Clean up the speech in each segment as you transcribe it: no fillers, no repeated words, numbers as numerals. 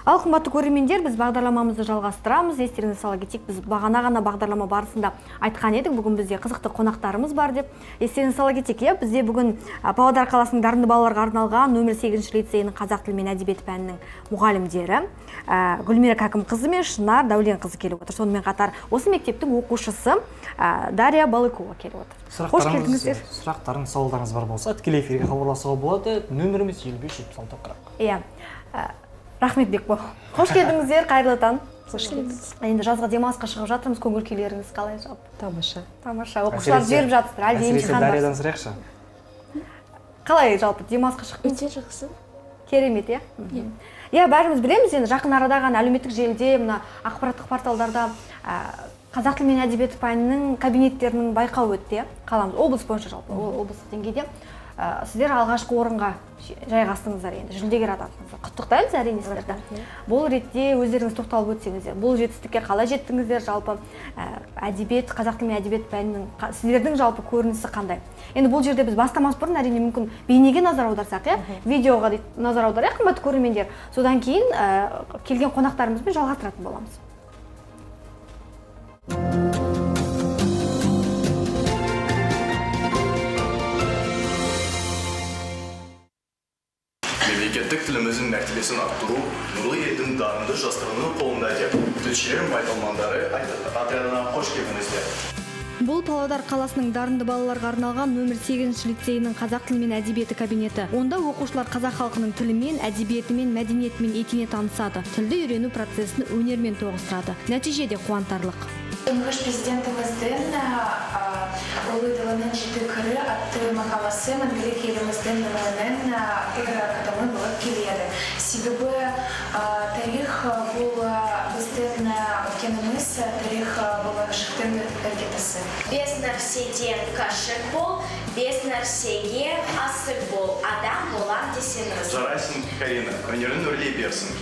Ал қымбатты көрермендер, біз бағдарламамызды жалғастырамыз. Естеріңізге сала кетейік, біз бағана ғана бағдарлама барысында айтқан едік, бүгін бізде қызықты қонақтарымыз бар деп. Естеріңізге сала кетейік, бізде бүгін Павлодар қаласының дарынды балаларға арналған нөмір 8-ші лицейінің қазақ тілі мен әдебиеті пәнінің мұғалімдері Гүлмира Кәкімқызы мен Шынар Дәуленқызы келіп отыр. Сонымен қатар осы мектептің оқушысы Дарья Балыкова келіп отыр. Қош келдіңіздер. Сұрақтарыңыз, сауалдарыңыз бар болса, тікелей эфирге хабарласуға болады. Нөміріміз 257640. Иә. Рахмет Бекбол. Қош келдіңіздер, қайырлы таң. Қош келдіңіз. Енді жазға демалысқа шығып жатырмыз, көңіл күйлеріңіз қалай жалпы? Тамаша. Тамаша. Оқушылар жіберіп жатыр, әлде емтихан бар? Дарьядан сұрайықшы. Қалай жалпы демалысқа шығып? Өте жақсы. Керемет, иә? Иә, бәріміз білеміз, енді жақын арада ғана әлеуметтік желіде, мына ақпараттық порталдарда қазақ тілі мен әдебиеті пәнінің кабинеттерінің байқауы өтті, қаламыз облыс бойынша жалпы, облыстық деңгейде. Сіздер алғашқы орынға жайғастыңыздар, енді жүлдегер атандыңыздар. Құттықтаймыз әрине сіздерді. Бұл ретте өздеріңіз тоқталып өтсеңіздер, бұл жетістікке қалай жеттіңіздер, жалпы әдебиет, қазақ тілі мен әдебиет пәнінің сіздердің жалпы көрінісі қандай? Енді бұл жерде біз бастамас бұрын әрине мүмкін бейнеге назар аударсақ, видеоға назар аударайық, қымбатты көрермендер. Содан кейін келген қонақтарымызбен жалғастыратын боламыз. Мемлекеттік тіліміздің мәртебесін арттыру нұрлы елдің дарынды жастарының қолында деп тілшілер майталмандары отрядына қош келдіңіздер. Бұл Павлодар қаласының дарынды балаларға арналған нөмір 8-ші лицейінің қазақ тілі мен әдебиеті кабинеті. Онда оқушылар қазақ халқының тілімен, әдебиетімен, мәдениетімен етене танысады. Тілді үйрену процесін өнермен тоғыстырады. Нәтижеде қуантарлық. Тұңғыш президентіміздің ұлы ділінің жеті қыры атты мақаласы мәңгілік еліміздің өмірінің бір қадамы болып келеді. Себебі тарих бұл біздің өткеніміз, тарих болашақтың іргетасы. Без нәрседен қашық бол, без нәрсеге асық бол, адам болам десеңіз. Жарайсың, Карина, өнерін өрлей берсін.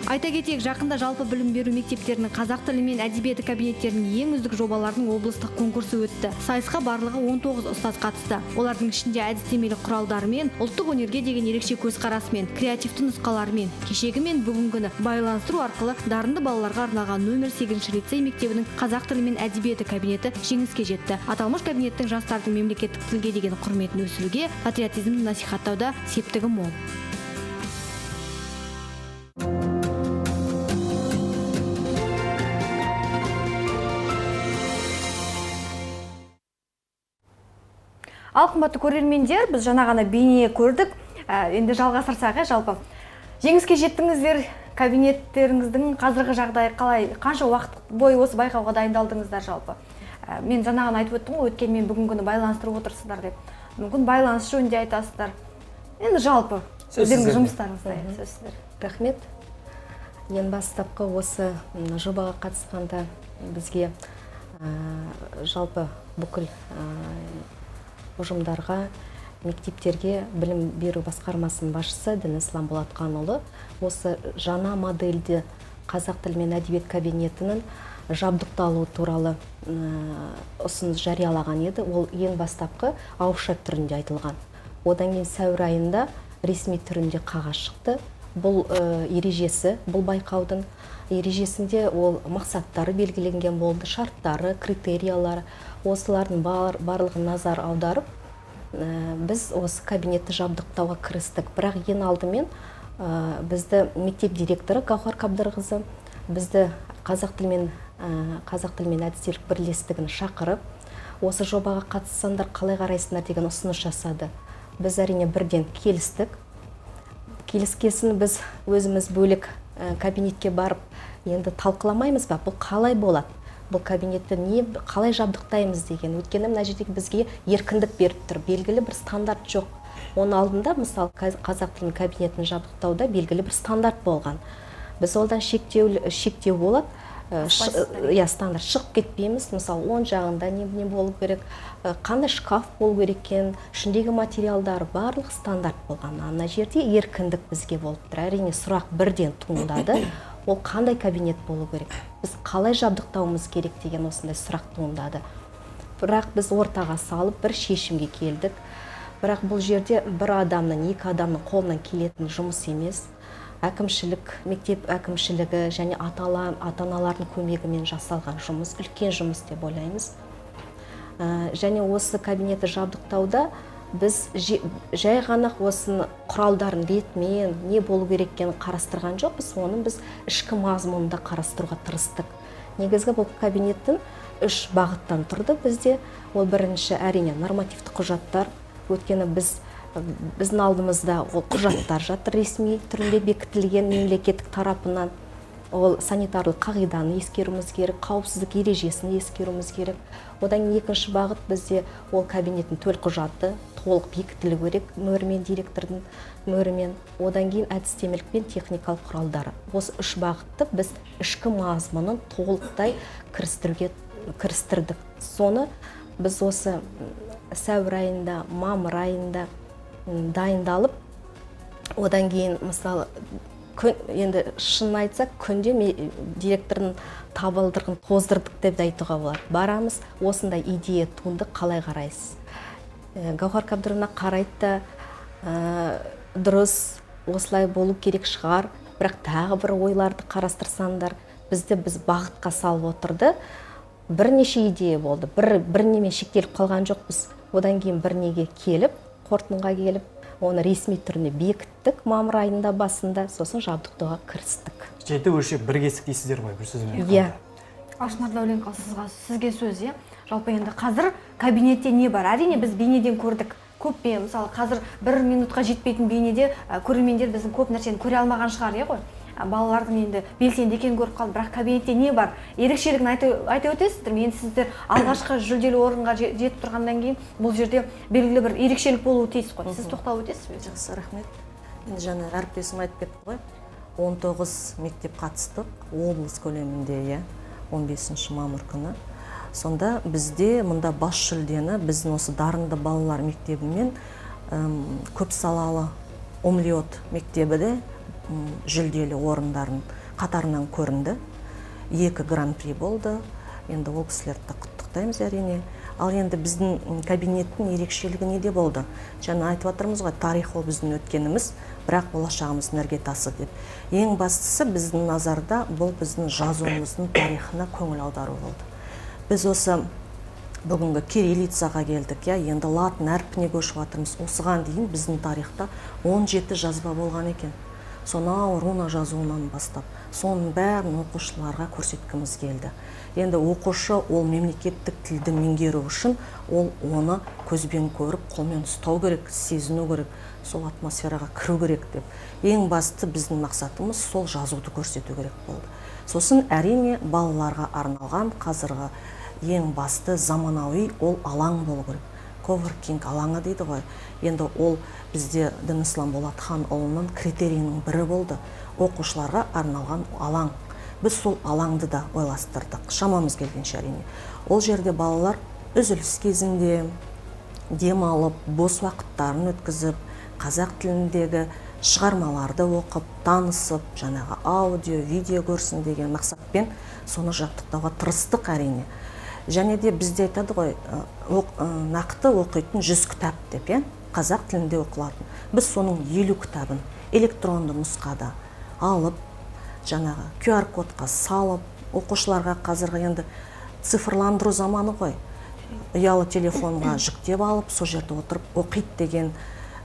Айта кетейік, жақында жалпы білім беру мектептерінің қазақ тілі мен әдебиеті кабинеттерінің ең үздік жобаларының облыстық конкурсы өтті. Сайысқа барлығы 19 ұстаз қатысты. Олардың ішінде әдістемелік құралдарымен, ұлттық өнерге деген ерекше көзқарасымен, креативті нұсқаларымен, кешегі мен бүгінгіні байланыстыру арқылы дарынды балаларға арналған нөмір 8-ші лицей мектебінің қазақ тілі мен әдебиеті кабинеті жеңіске жетті. Аталмыш кабинеттің жастардың мемлекеттік тілге деген құрметін өсіруге, патриотизмді насихаттауда септігі мол. Ал қымбатты көрермендер, біз жаңа ғана бейне көрдік. Енді жалғастырсақ, жалпы жеңіске жеттіңіздер, кабинеттеріңіздің қазіргі жағдайы қалай, қанша уақыт бойы осы байқауға дайындалдыңыздар жалпы? Мен жаңа ғана айтып өттім ғой, өткен мен бүгінгіні байланыстырып отырсыздар деп. Мүмкін байланыс жөнінде айтасыздар. Енді жалпы өздеріңіз жұмыстарыңызда сөзсіздер. Рахмет. Ең бастапқы осы жобаға қатысқанда бізге жалпы бүкіл ұжымдарға, мектептерге білім беру басқармасының басшысы Дініс Ламболатқанұлы осы жаңа модельді қазақ тілі мен әдебиет кабинетінің жабдықталуы туралы ұсыныс жариялаған еді. Ол ең бастапқы ауызша түрінде айтылған. Одан кейін сәуір айында ресми түрінде қағаз шықты. Бұл ережесі, бұл байқаудың ережесінде ол мақсаттары белгіленген болды, шарттары, критериялары, осылардың барлығын назар аударып, біз осы кабинетті жабдықтауға кірістік. Бірақ ең алдымен бізді мектеп директоры Гаухар Қабдырқызы, бізді қазақ тілі мен әдістемелік бірлестігін шақырып, осы жобаға қатыссаңдар қалай қарайсыңдар деген ұсыныс жасады. Біз әрине бірден келістік. Келіскесін біз өзіміз бөлек кабинетке барып, енді талқыламаймыз ба, бұл қалай болады? Бұл кабинетті қалай жабдықтаймыз деген. Өйткені мына жерде бізге еркіндік беріп тұр. Белгілі бір стандарт жоқ. Оның алдында, мысалы, қазақ тілінің кабинетін жабдықтауда белгілі бір стандарт болған. Біз олдан шектеу болады. Стандарт шығып кетпейміз. Мысалы, оң жағында не болу керек, қандай шкаф болу керек екен, ішіндегі материалдар барлық стандарт болған. Ана жерде еркіндік бізге болып тұр. Әрине сұрақ бірден туындады. Ол қандай кабинет болу керек? Біз қалай жабдықтауымыз керек деген осындай сұрақ туындады. Бірақ біз ортаға салып бір шешімге келдік. Бірақ бұл жерде бір адамның, екі адамның қолынан келетін жұмыс емес. әкімшілік, мектеп әкімшілігі және ата-аналардың көмегімен жасалған жұмыс, үлкен жұмыс деп ойлаймыз. Және осы кабинетті жабдықтауда біз жай ғана осыны құралдарын ретімен не болу керек екенін қарастырған жоқпыз, оның біз ішкі мазмұнында қарастыруға тырыстық. Негізгі бұл кабинеттің 3 бағыттан тұрды бізде. Ол бірінші әрине нормативті құжаттар, өйткені біздің алдымызда ол құжаттар жатыр, ресми түрінде бекітілген мемлекеттік тарапынан. Ол санитарлық қағиданы ескеруіміз керек, қауіпсіздік ережесін ескеруіміз керек. Одан екінші бағыт бізде ол кабинеттің төлқұжаты толық бекітілу керек, мөрімен, директордың мөрімен. Одан кейін әдістемелік пен техникалық құралдары. Осы 3 бағытты біз ішкі мазмұнын толықтай кірістірдік. Соны біз осы сәуір айында, мамыр айында дайындалып, одан кейін мысалы енді шын айтсақ, күнде директордың табалдырығын тоздырдық деп айтуға болады. Барамыз, осындай идея туынды, қалай қарайсыз? Гаухар Қабдыровна қарайды, дұрыс, осылай болу керек шығар, бірақ тағы бір ойларды қарастырсаңдар, біз бағытқа салып отырды. Бірнеше идея болды, бір немен шектеліп қалған жоқпыз. Одан кейін бір неге келіп, қорытындыға келіп, оны ресми түріне бекіттік мамыр айында басында, сосын жабдықтауға кірістік. Жеті өлшеп бір кесік дейсіздер ғой, бір сөзімен. Иә. Ашнар Дәуленқызы, сізге сөз, иә? Жалпы енді қазір кабинетте не бар? Әрине біз бейнеден көрдік. Көп пе, мысалы қазір 1 минутқа жетпейтін бейнеде көрермендер біздің көп нәрсені көре алмаған шығар, иә ғой? Балалардың енді белсенді екенін көріп қалды, бірақ кабинетте не бар? Ерекшелігін айта өтесіздер. Енді сіздер алғашқы жүлделі орынға жетіп тұрғаннан кейін бұл жерде белгілі бір ерекшелік болуы тиіс қой. Сіз тоқталып өтесіз бе? Жақсы, рахмет. Енді жаңа әріптесім айтып кетті ғой. 19 мектеп қатыстық, облыс көлемінде, 15 мамыр күні. Сонда бізде мұнда бас жүлдені біздің осы дарынды балалар мектебімен көп салалы Омлиот мектебі де жүлделі орындарын қатарынан көрінді. 2 гран-при болды. Енді ол кісілерді құттықтаймыз әрине. Ал енді біздің кабинеттің ерекшелігі неде болды? Жаңа айтып отырмыз ғой, тарих ол біздің өткеніміз, бірақ болашағымыздың іргетасы деп. Ең бастысы біздің назарда бұл біздің жазуымыздың тарихына көңіл аудару болды. Біз осы бүгінгі кириллицаға келдік, енді латын әрпіне көшіп жатырмыз. Осыған дейін біздің тарихта 17 жазба болған екен. Сонау руна жазуынан бастап, соның бәрін оқушыларға көрсеткіміз келді. Енді оқушы ол мемлекеттік тілді меңгеру үшін ол оны көзбен көріп, қолмен ұстау керек, сезіну керек, сол атмосфераға кіру керек деп. Ең басты біздің мақсатымыз сол жазуды көрсету керек болды. Сосын әрине балаларға арналған қазіргі ең басты заманауи ол алаң болу керек. Коворкинг алаңы дейді ғой. Енді ол бізде Дінислам Болатханұлының критерийінің бірі болды. Оқушыларға арналған алаң. Біз сол алаңды да ойластырдық. Шамамыз келгенше әрине. Ол жерде балалар үзіліс кезінде демалып, бос уақыттарын өткізіп, қазақ тіліндегі шығармаларды оқып, танысып, жаңағы аудио, видео көрсін деген мақсатпен соны жабдықтауға тырыстық әрине. Және де бізде айтады ғой, нақты оқитын 100 кітап деп, қазақ тілінде оқылатын. Біз соның 50 кітабын электронды нұсқада алып, жаңағы QR кодқа салып, оқушыларға қазіргі енді цифрландыру заманы ғой. Ұялы телефонға жүктеп алып, сол жерде отырып оқиды деген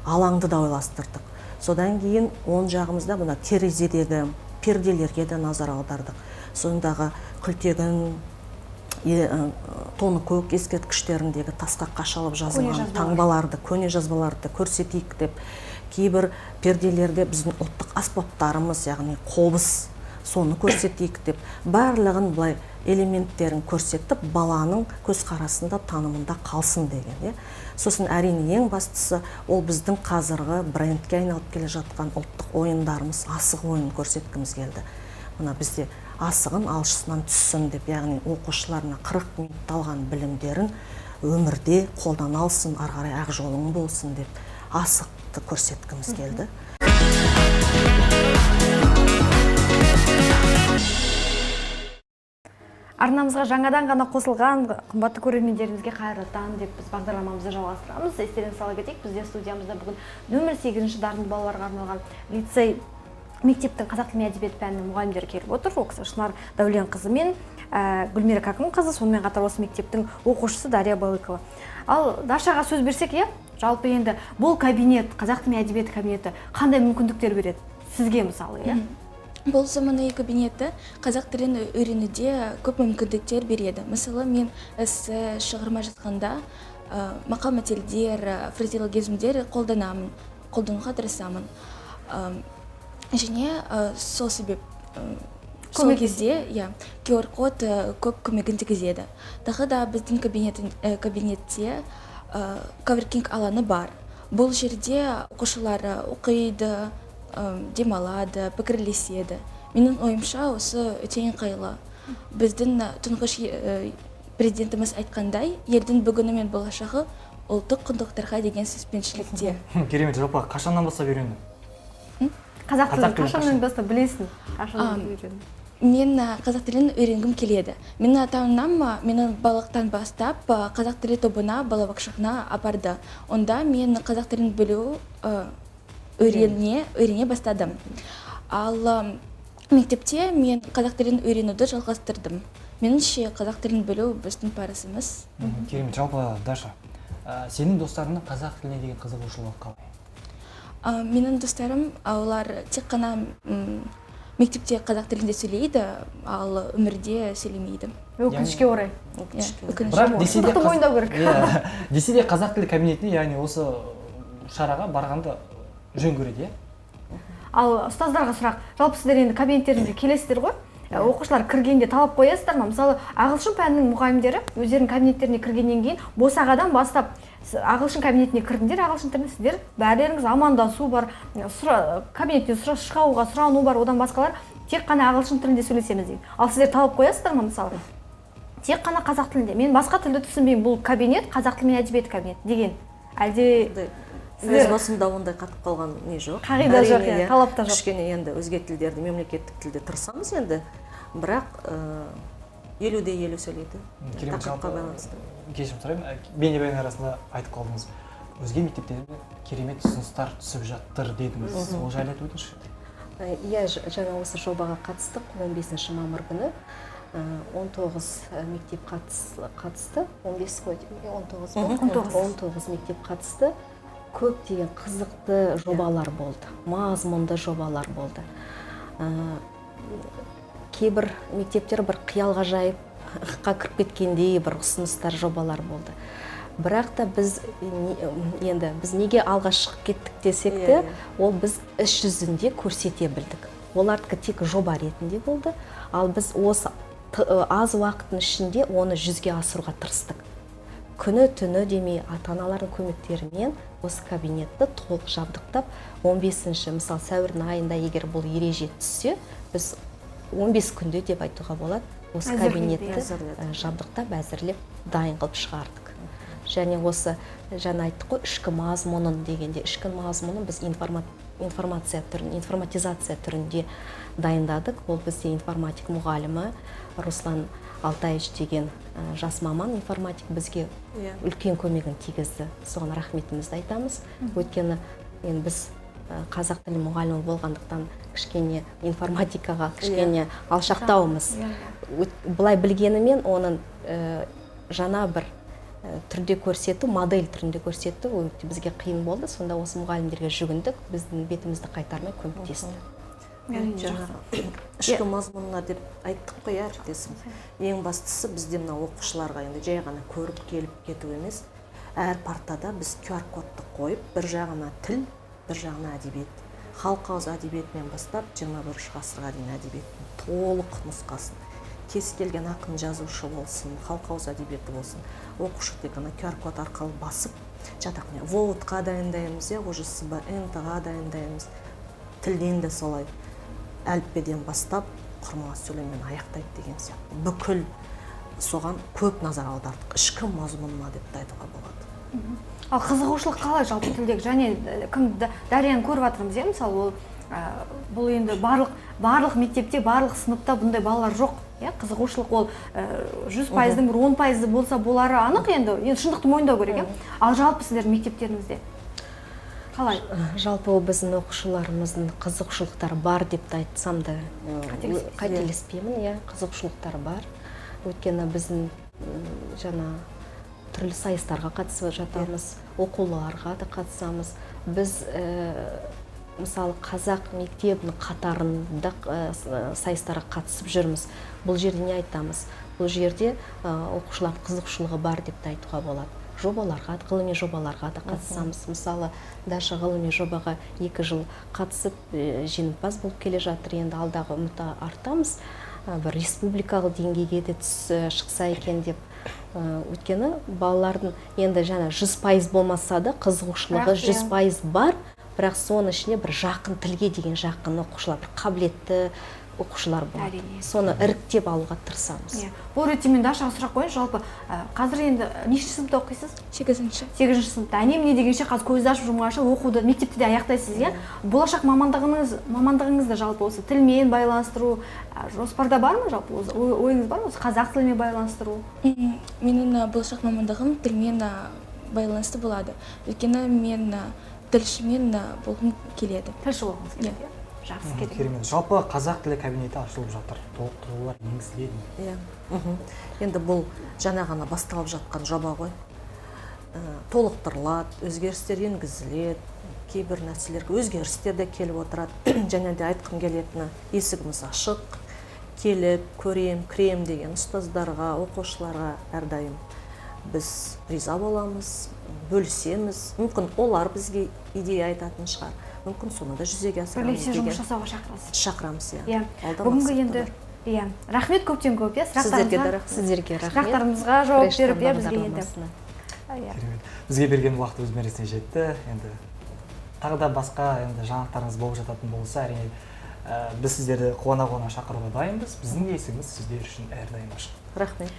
алаңды да ойластырдық. Содан кейін оң жағымызда мына терезедегі перделерге де назар аудардық. Сондағы күлтегін, тоны көк ескерткіштеріндегі тасқа қашалып жазылған таңбаларды, көне жазбаларды көрсетейік деп, кейбір перделерде біздің ұлттық аспаптарымыз, яғни қобыз, соны көрсетейік деп, барлығын былай элементтерін көрсетіп, баланың көзқарасында, танымында қалсын деген. Сосын әрине ең бастысы ол біздің қазіргі брендке айналып келе жатқан ұлттық ойындарымыз, асық ойынын көрсеткіміз келді. Мына бізде асығын алшысынан түссін деп, яғни оқушыларына 40 минутта алған білімдерін өмірде қолдана алсын, ары қарай ақ жолың болсын деп асықты көрсеткіміз келді. Арнамызға жаңадан ғана қосылған қымбатты көрермендерімізге қайырлы таң деп біз бағдарламамызды жалғастырамыз. Естеріңізге сала кетейік, бізде студиямызда бүгін нөмір 8-ші дарынды балаларға арналған лицей мектептің қазақ тілі мен әдебиеті пәнінің мұғалімдері келіп отыр. Ол кісі Шынар Дәуленқызы мен Гүлмира Кәкімқызы, сонымен қатар осы мектептің оқушысы Дарья Балыкова. Ал Дашаға сөз берсек, жалпы енді бұл кабинет, қазақ тілі мен әдебиеті кабинеті қандай мүмкіндіктер береді сізге мысалы, Бұл заманауи кабинеті қазақ тілін үйренуде көп мүмкіндіктер береді. Мысалы, мен эссе шығарма жазғанда мақал-мәтелдер, фразеологизмдер қолдануға тырысамын. Және сол себеп сол кезде QR-код көп көмегін тигізеді. Тағы да біздің кабинетте коворкинг алаңы бар. Бұл жерде оқушылар оқиды, демалады, пікірлеседі. Менің ойымша осы өте ыңғайлы. Біздің тұңғыш президентіміз айтқандай, елдің бүгіні мен болашағы ұлттық құндылықтарға деген сүйіспеншілікте. Керемет, жалпы қашаннан бастап үйрендің? Қазақ тілін қашаннан бастап білесің? Қашаннан үйрендің? Мен қазақ тілін үйренгім келеді. Менің ата-анам мені балалықтан бастап қазақ тілі тобына, балабақшасына апарды. Онда мен қазақ тілін білу үйрене бастадым. Ал мектепте мен қазақ тілін үйренуді жалғастырдым. Меніңше қазақ тілін білу біздің парызымыз. Керемет, жалпы Даша, сенің достарыңның қазақ тіліне деген қызығушылығы қалай? Менің достарым, олар тек қана мектепте қазақ тілінде сөйлейді, ал өмірде сөйлемейді. Өкінішке орай. Бірақ шындықты мойындау керек. Десе де қазақ тілі кабинетіне, яғни осы шараға барғанды жөн көреді, Ал ұстаздарға сұрақ, жалпы сіздер енді кабинеттеріңізге келесіздер ғой? Оқушылар кіргенде талап қоясыздар ма? Мысалы, ағылшын пәнінің мұғалімдері өздерінің кабинеттеріне кіргеннен кейін босағадан бастап ағылшын кабинетіне кірдіңдер, ағылшын тілінде сіздер бәрілеріңіз амандасу бар, кабинеттен шығуға сұрану бар, одан басқалар тек қана ағылшын тілінде сөйлесеміз дейді. Ал сіздер талап қоясыздар ма мысалы? Тек қана қазақ тілінде. Мен басқа тілді түсінбеймін, бұл кабинет қазақ тілі мен әдебиеті кабинет деген. Әлде өз басымда ондай қатып қалған не жоқ. Қағида жоқ, талап та жоқ. Кішкене енді өзге тілдерді, мемлекеттік тілде тырысамыз енді, бірақ 50-50 сөйлейді. Тақырыпқа байланысты. Кешірім сұраймын, бейнебаян арасында айтып қалдыңыз. Өзге мектептерде керемет ұсыныстар түсіп жатыр дедіңіз. Ол жайлы айтып өтіңізші. Жаңа осы жобаға қатыстық 15 мамыр күні. 19 мектеп қатысты, 15 қой, 19 мектеп қатысты. Көптеген қызықты жобалар болды, мазмұнды жобалар болды. Кейбір мектептер бір қиял ғажайыпқа кіріп кеткендей бір ұсыныстар, жобалар болды. Бірақ та біз неге алға шығып кеттік десек те, ол біз іс жүзінде көрсете білдік. Олардікі тек жоба ретінде болды, ал біз осы аз уақыттың ішінде оны жүзге асыруға тырыстық. Күні түні демей ата-аналардың көмектерімен осы кабинетті толық жабдықтап, 15-ші мысалы сәуірдің айында егер бұл ереже түссе, біз 15 күнде деп айтуға болады, осы кабинетті жабдықтап, әзірлеп, дайын қылып шығардық. Және осы жаңа айттық қой, ішкі мазмұнын дегенде, ішкі мазмұнын біз информатизация түрінде дайындадық. Ол бізде информатик мұғалімі Руслан Алтаевич деген жас маман информатик бізге үлкен көмегін тигізді. Соған рахметімізді айтамыз. Өйткені біз қазақ тілі мұғалімі болғандықтан кішкене информатикаға кішкене алшақтауымыз. Бұлай білгенімен оның жаңа бір түрде көрсету, модель түрінде көрсету бізге қиын болды. Сонда осы мұғалімдерге жүгіндік, біздің бетімізді қайтармай көмектесті. Ішкі мазмұнына деп айттық қой, әріптесім. Ең бастысы бізде мына оқушыларға енді жай ғана көріп келіп кету емес, әр партада біз QR-кодты қойып, бір жағына тіл, бір жағына әдебиет. Халық ауыз әдебиетінен бастап 21 ғасырға дейін әдебиеттің толық нұсқасын, кез келген ақын жазушы болсын, халық ауыз әдебиеті болсын, оқушы тек қана QR-код арқылы басып, жатақ не ВОУТ-қа дайындаймыз, ОЖСБ-НТ-ға дайындаймыз. Тілден де солай. Әліппеден бастап құрмаға сөйлеммен аяқтайды деген сияқты. Бүкіл соған көп назар аудардық. Ішкі мазмұнына деп айтуға болады. Ал қызығушылық қалай жалпы тілдегі? Және кім Дарияны көріп жатырмыз, мысалы бұл енді барлық мектепте, барлық сыныпта бұндай балалар жоқ. Қызығушылық ол 100%-дің бір 10% болса болары анық, енді шындықты мойындау керек. Ал жалпы сіздер мектептеріңізде Қалай? Жалпы біздің оқушыларымыздың қызығушылықтары бар деп те айтсам да қателеспеймін. Иә, қызығушылықтары бар. Өйткені біздің жаңа түрлі сайыстарға қатысып жатамыз, оқуларға да қатысамыз. Біз мысалы қазақ мектебінің қатарында сайыстарға қатысып жүрміз. Бұл жерде не айтамыз? Бұл жерде оқушылар қызығушылығы бар деп те айтуға болады. Жобаларға, ғылыми жобаларға да қатысамыз. Мысалы, Даша ғылыми жобаға 2 жыл қатысып жеңімпаз болып келе жатыр. Енді алдағы үміт артамыз. Бір республикалық деңгейге де шықса екен деп. Өйткені балалардың енді жаңа 100% болмаса да қызығушылығы 100% бар, бірақ соның ішіне бір жақын тілге деген жақын оқушылар, бір қабілетті оқушылар болады. Соны іріктеп алуға тырысамыз. Бұл ретте мен Дашаға сұрақ қояйын, жалпы қазір енді нешінші сыныпта оқисыз? 8-ші. 8-ші сыныпта. Әне-міне дегенше қазір көзді ашып жұмғанша оқуды мектепте де аяқтайсыз, иә? Болашақ мамандығыңызды жалпы осы тілмен байланыстыру жоспарда бар ма жалпы? Ойыңыз бар ма? Осы қазақ тілімен байланыстыру? Менің болашақ мамандығым тілмен байланысты болады. Өйткені мен тілшімен болғым келеді. Тілші болғыңыз келеді, иә? Жақсы, керемет. Жалпы қазақ тілі кабинеті ашылып жатыр. Толықтырулар енгізіледі. Иә. Енді бұл жаңа ғана басталып жатқан жоба ғой. Толықтырылады, өзгерістер енгізіледі, кейбір нәрселерге өзгерістер де келіп отырады. Және де айтқым келетіні, есігіміз ашық, келіп, көрем, кірем деген ұстаздарға, оқушыларға әрдайым біз риза боламыз, бөлісеміз. Мүмкін олар бізге идея айтатын шығар. Мүмкін соны да жүзеге асырамыз деген. Бірлесе жұмыс жасауға шақырасыз. Шақырамыз, иә. Бүгінгі енді рахмет көптен көп, иә, сіздерге рахмет. Сұрақтарымызға жауап беріп, иә, бізге енді. Керемет. Бізге берген уақыт өз мәресіне жетті. Енді тағы да басқа енді жаңалықтарыңыз болып жататын болса, әрине біз сіздерді қуана шақыруға дайынбыз. Біздің де есігіміз сіздер үшін әрдайым ашық. Рахмет.